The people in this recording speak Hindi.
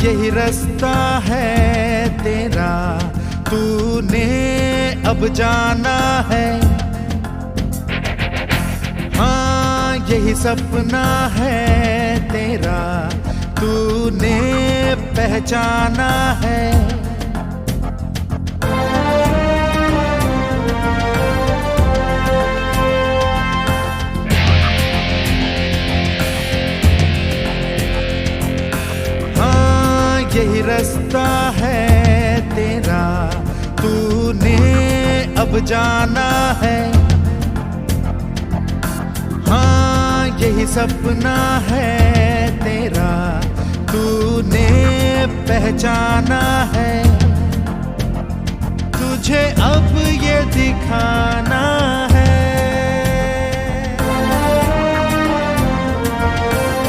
यही रास्ता है तेरा, तूने अब जाना है। हाँ यही सपना है तेरा, तूने पहचाना है। यही रास्ता है तेरा, तूने अब जाना है। हाँ यही सपना है तेरा, तूने पहचाना है। तुझे अब ये दिखाना है